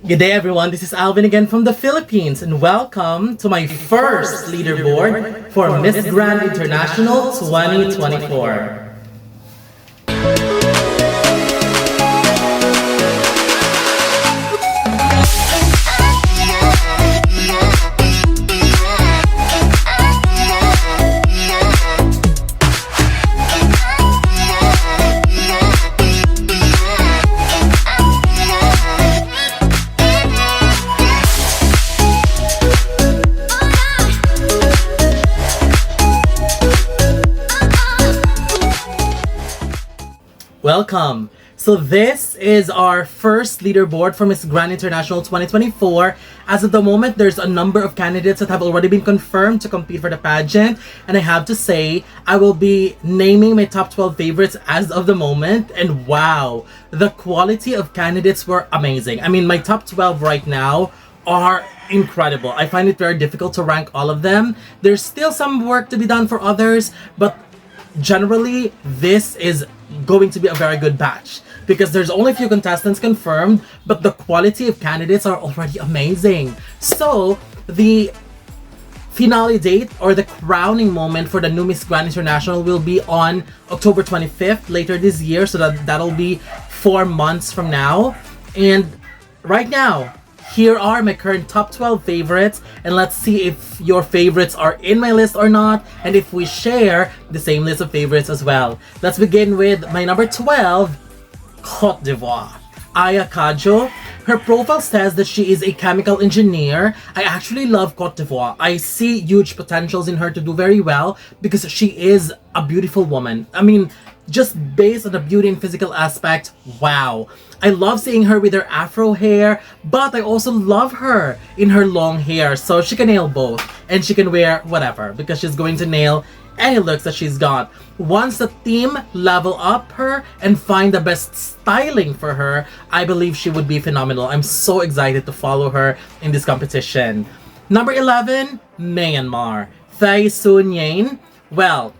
Good day everyone, this is Alvin again from the Philippines and welcome to my first leaderboard for Miss Grand International 2024. Welcome! So this is our first leaderboard for Miss Grand International 2024. As of the moment, there's a number of candidates that have already been confirmed to compete for the pageant. And I have to say, I will be naming my top 12 favorites as of the moment. And wow, the quality of candidates were amazing. I mean, my top 12 right now are incredible. I find it very difficult to rank all of them. There's still some work to be done for others, but generally, this is going to be a very good batch because there's only a few contestants confirmed, but the quality of candidates are already amazing. So, the finale date or the crowning moment for the new Miss Grand International will be on October 25th later this year, so that'll be 4 months from now. And right now, here are my current top 12 favorites, and let's see if your favorites are in my list or not, and if we share the same list of favorites as well. Let's begin with my number 12, Côte d'Ivoire. 𝗂𝐔𝐂𝐷𝗡. Her profile says that she is a chemical engineer. I actually love Côte d'Ivoire. I see huge potentials in her to do very well because she is a beautiful woman. I mean, just based on the beauty and physical aspect, wow. I love seeing her with her afro hair, but I also love her in her long hair, so she can nail both. And she can wear whatever, because she's going to nail any looks that she's got. Once the team level up her and find the best styling for her, I believe she would be phenomenal. I'm so excited to follow her in this competition. Number 11, Myanmar. Thay Son Nhain. Well,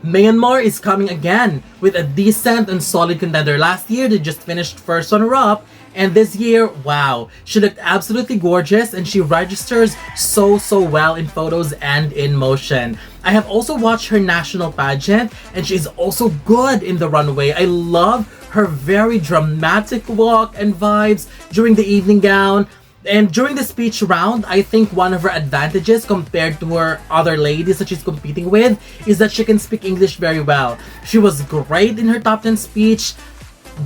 Myanmar is coming again with a decent and solid contender. Last year, they just finished first runner-up, and this year, wow, she looked absolutely gorgeous and she registers so well in photos and in motion. I have also watched her national pageant and she's also good in the runway. I love her very dramatic walk and vibes during the evening gown. And during the speech round, I think one of her advantages compared to her other ladies that she's competing with is that she can speak English very well. She was great in her top 10 speech,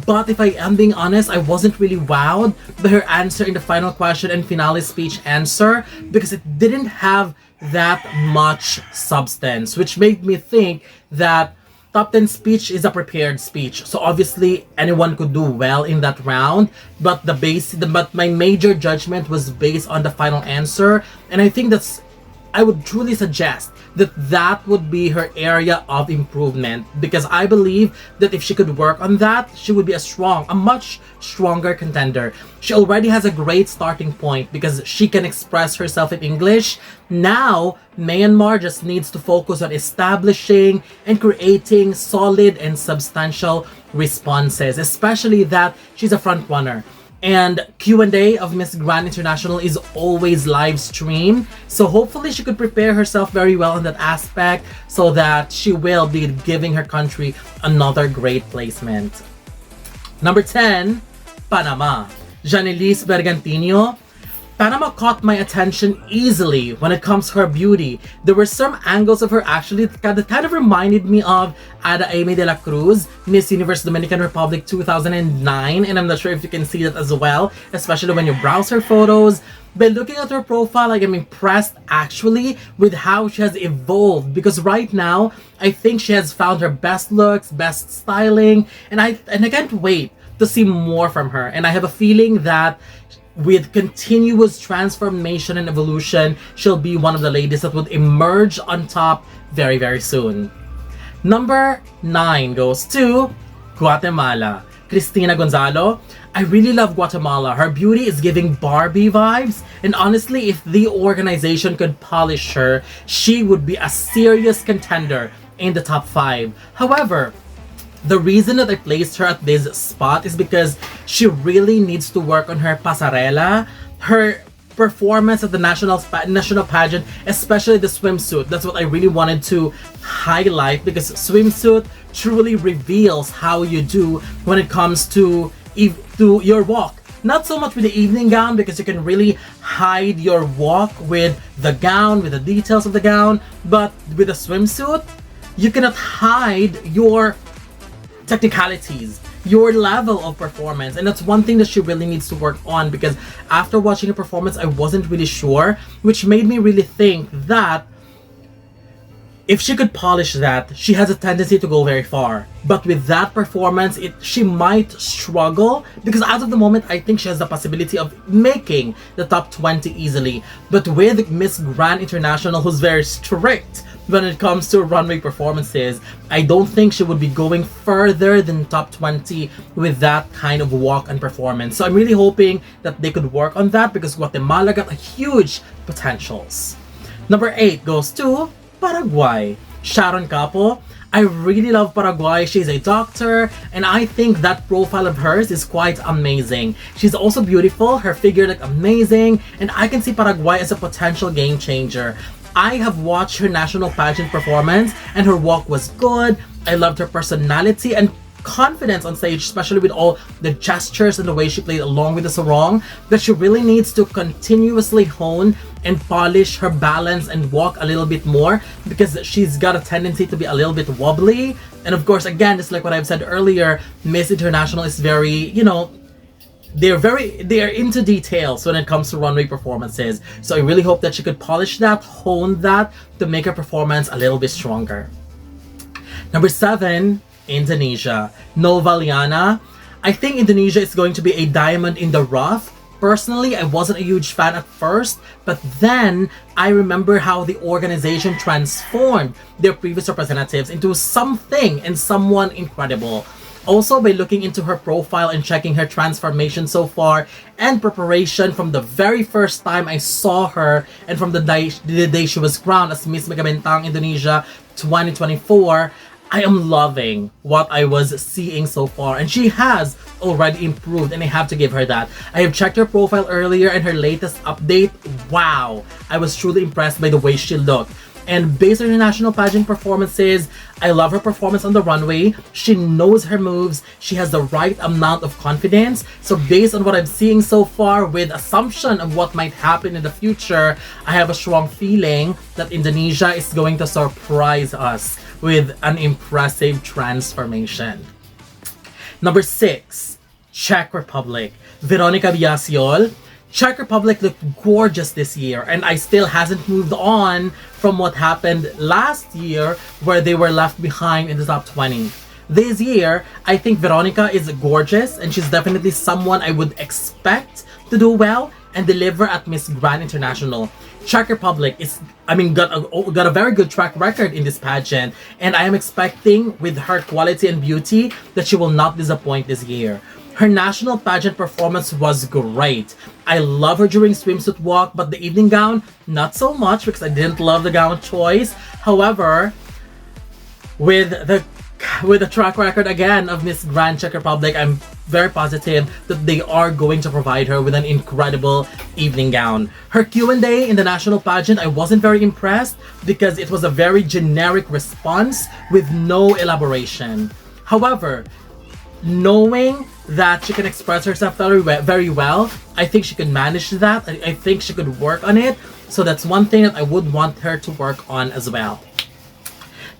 but if I am being honest, I wasn't really wowed by her answer in the final question and finale speech answer because it didn't have that much substance, which made me think that top 10 speech is a prepared speech, so obviously anyone could do well in that round, but my major judgment was based on the final answer, and I think I would truly suggest that would be her area of improvement, because I believe that if she could work on that, she would be a much stronger contender. She already has a great starting point because she can express herself in English. Now, Myanmar just needs to focus on establishing and creating solid and substantial responses, especially that she's a front runner. And Q&A of Miss Grand International is always live streamed, so hopefully she could prepare herself very well in that aspect so that she will be giving her country another great placement. Number 10, Panama. Jeanelise Bergantinho. Panama caught my attention easily when it comes to her beauty. There were some angles of her actually that kind of reminded me of Ada Amy de la Cruz, Miss Universe Dominican Republic 2009, and I'm not sure if you can see that as well, especially when you browse her photos. But looking at her profile, I am impressed actually with how she has evolved, because right now I think she has found her best looks, best styling, and I can't wait to see more from her. And I have a feeling that with continuous transformation and evolution, she'll be one of the ladies that would emerge on top very soon. Number 9 goes to Guatemala. Cristina Gonzalo. I really love Guatemala. Her beauty is giving Barbie vibes, and honestly, if the organization could polish her, she would be a serious contender in the top 5. However, The reason that I placed her at this spot is because she really needs to work on her pasarela, her performance at the national pageant, especially the swimsuit. That's what I really wanted to highlight, because swimsuit truly reveals how you do when it comes to your walk. Not so much with the evening gown, because you can really hide your walk with the gown, with the details of the gown, but with a swimsuit, you cannot hide your technicalities, your level of performance. And that's one thing that she really needs to work on, because after watching her performance, I wasn't really sure, which made me really think that if she could polish that, she has a tendency to go very far. But with that performance, she might struggle, because as of the moment, I think she has the possibility of making the top 20 easily. But with Miss Grand International, who's very strict when it comes to runway performances, I don't think she would be going further than top 20 with that kind of walk and performance. So I'm really hoping that they could work on that, because Guatemala got a huge potentials. Number 8 goes to Paraguay, Sharon Capo. I really love Paraguay. She's a doctor, and I think that profile of hers is quite amazing. She's also beautiful, her figure look amazing, and I can see Paraguay as a potential game changer. I have watched her national pageant performance, and her walk was good. I loved her personality and confidence on stage, especially with all the gestures and the way she played along with the sarong, that she really needs to continuously hone and polish her balance and walk a little bit more, because she's got a tendency to be a little bit wobbly. And of course, again, just like what I've said earlier, Miss International is very, they're into details when it comes to runway performances. So I really hope that she could polish that, hone that, to make her performance a little bit stronger. Number 7, Indonesia, Novaliana. I think Indonesia is going to be a diamond in the rough. Personally, I wasn't a huge fan at first, but then I remember how the organization transformed their previous representatives into something and someone incredible. Also, by looking into her profile and checking her transformation so far and preparation from the very first time I saw her, and from the day she was crowned as Miss Megabentang Indonesia 2024, I am loving what I was seeing so far, and she has already improved, and I have to give her that. I have checked her profile earlier, and her latest update, wow, I was truly impressed by the way she looked. And based on her national pageant performances, I love her performance on the runway. She knows her moves. She has the right amount of confidence. So based on what I'm seeing so far, with assumption of what might happen in the future, I have a strong feeling that Indonesia is going to surprise us with an impressive transformation. Number 6, Czech Republic, Veronica Villasol. Czech Republic looked gorgeous this year, and I still hasn't moved on from what happened last year, where they were left behind in the top 20. This year, I think Veronica is gorgeous, and she's definitely someone I would expect to do well and deliver at Miss Grand International. Czech Republic got a very good track record in this pageant, and I am expecting, with her quality and beauty, that she will not disappoint this year. Her national pageant performance was great. I love her during swimsuit walk, but the evening gown, not so much, because I didn't love the gown choice. However, with the track record again of Miss Grand Czech Republic, I'm very positive that they are going to provide her with an incredible evening gown. Her Q&A in the national pageant, I wasn't very impressed, because it was a very generic response with no elaboration. However, knowing that she can express herself very well, I think she could manage that. I think she could work on it. So that's one thing that I would want her to work on as well.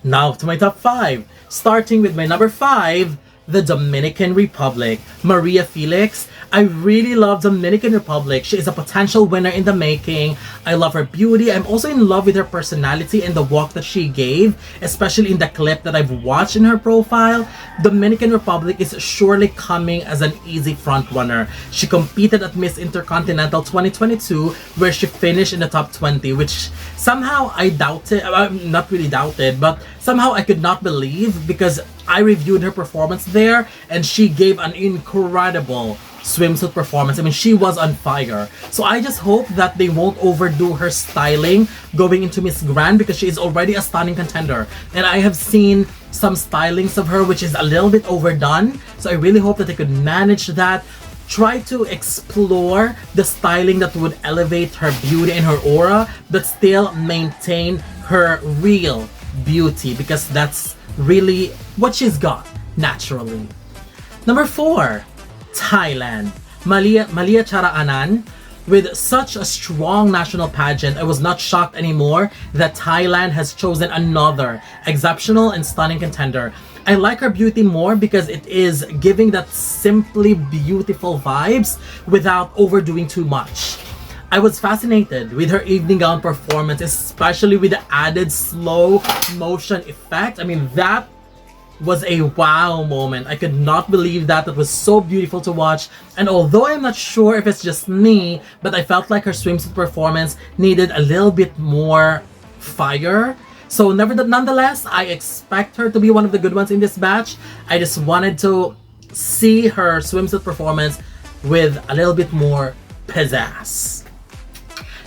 Now to my top 5. Starting with my number 5, the Dominican Republic, Maria Felix. I really love Dominican Republic. She is a potential winner in the making. I love her beauty. I'm also in love with her personality and the walk that she gave, especially in the clip that I've watched in her profile. Dominican Republic is surely coming as an easy front runner. She competed at Miss Intercontinental 2022, where she finished in the top 20, which somehow I doubted, not really doubted, but somehow I could not believe, because I reviewed her performance there, and she gave an incredible swimsuit performance. I mean, she was on fire. So I just hope that they won't overdo her styling going into Miss Grand, because she is already a stunning contender. And I have seen some stylings of her which is a little bit overdone. So I really hope that they could manage that. Try to explore the styling that would elevate her beauty and her aura, but still maintain her real beauty, because that's really what she's got naturally. Number 4, Thailand. Malia Charaanan. With such a strong national pageant, I was not shocked anymore that Thailand has chosen another exceptional and stunning contender. I like her beauty more because it is giving that simply beautiful vibes without overdoing too much. I was fascinated with her evening gown performance, especially with the added slow motion effect. I mean, that was a wow moment. I could not believe that. It was so beautiful to watch. And although I'm not sure if it's just me, but I felt like her swimsuit performance needed a little bit more fire. So nonetheless, I expect her to be one of the good ones in this batch. I just wanted to see her swimsuit performance with a little bit more pizzazz.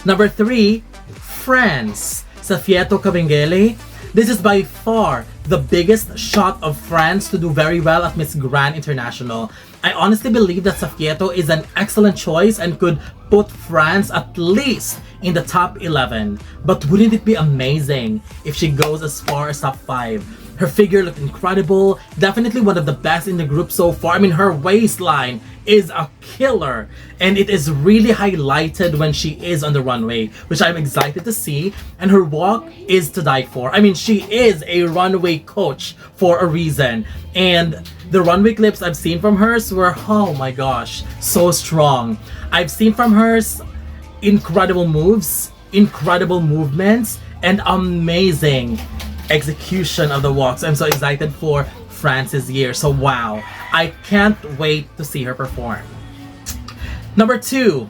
Number 3, France. 𝗂𝗡𝗏 Kabengele. This is by far the biggest shot of France to do very well at Miss Grand International. I honestly believe that 𝗂𝗡𝗏 is an excellent choice and could put France at least in the top 11. But wouldn't it be amazing if she goes as far as top 5? Her figure looked incredible, definitely one of the best in the group so far. I mean, her waistline is a killer, and it is really highlighted when she is on the runway, which I'm excited to see, and her walk is to die for. I mean, she is a runway coach for a reason, and the runway clips I've seen from hers were, oh my gosh, so strong. I've seen from hers incredible moves, incredible movements, and amazing execution of the walks. I'm so excited for France's year. So wow, I can't wait to see her perform. Number 2,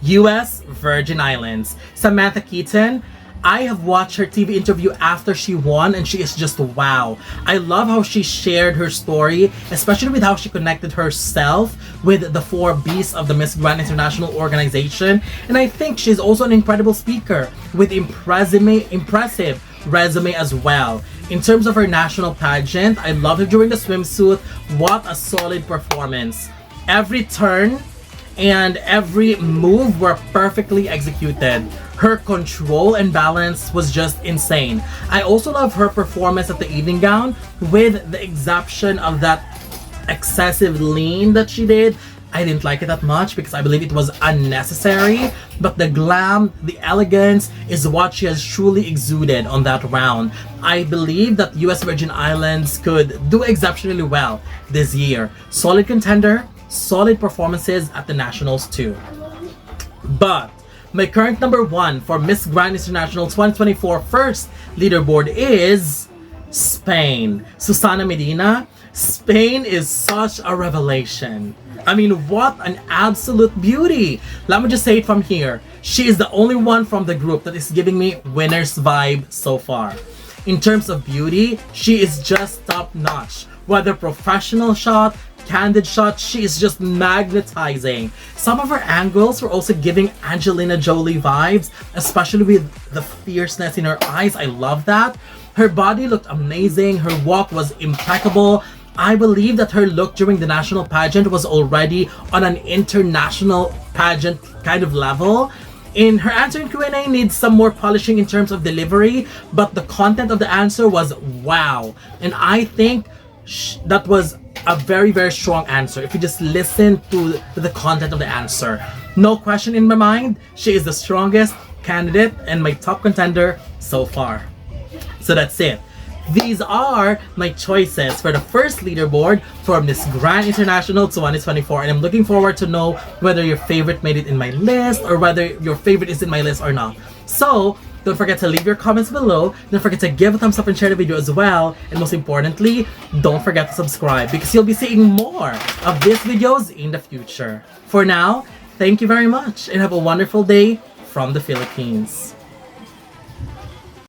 US Virgin Islands. Samantha Keaton. I have watched her TV interview after she won, and she is just wow. I love how she shared her story, especially with how she connected herself with the 4 beasts of the Miss Grand International organization. And I think she's also an incredible speaker with impressive resume as well. In terms of her national pageant, I loved her during the swimsuit. What a solid performance. Every turn and every move were perfectly executed. Her control and balance was just insane. I also love her performance at the evening gown, with the exception of that excessive lean that she did. I didn't like it that much because I believe it was unnecessary, but the glam, the elegance is what she has truly exuded on that round. I believe that US Virgin Islands could do exceptionally well this year. Solid contender, solid performances at the nationals too. But my current number 1 for Miss Grand International 2024 first leaderboard is Spain. Susana Medina. Spain is such a revelation. I mean, what an absolute beauty. Let me just say it from here. She is the only one from the group that is giving me winner's vibe so far. In terms of beauty, she is just top notch. Whether professional shot, candid shot, she is just magnetizing. Some of her angles were also giving Angelina Jolie vibes, especially with the fierceness in her eyes. I love that. Her body looked amazing. Her walk was impeccable. I believe that her look during the national pageant was already on an international pageant kind of level. In her answer in Q&A needs some more polishing in terms of delivery, but the content of the answer was wow. And I think that was a very, very strong answer if you just listen to the content of the answer. No question in my mind, she is the strongest candidate and my top contender so far. So that's it. These are my choices for the first leaderboard for Miss Grand International 2024, and I'm looking forward to know whether your favorite made it in my list or whether your favorite is in my list or not. So don't forget to leave your comments below. Don't forget to give a thumbs up and share the video as well. And most importantly, don't forget to subscribe because you'll be seeing more of these videos in the future. For now, thank you very much and have a wonderful day from the Philippines.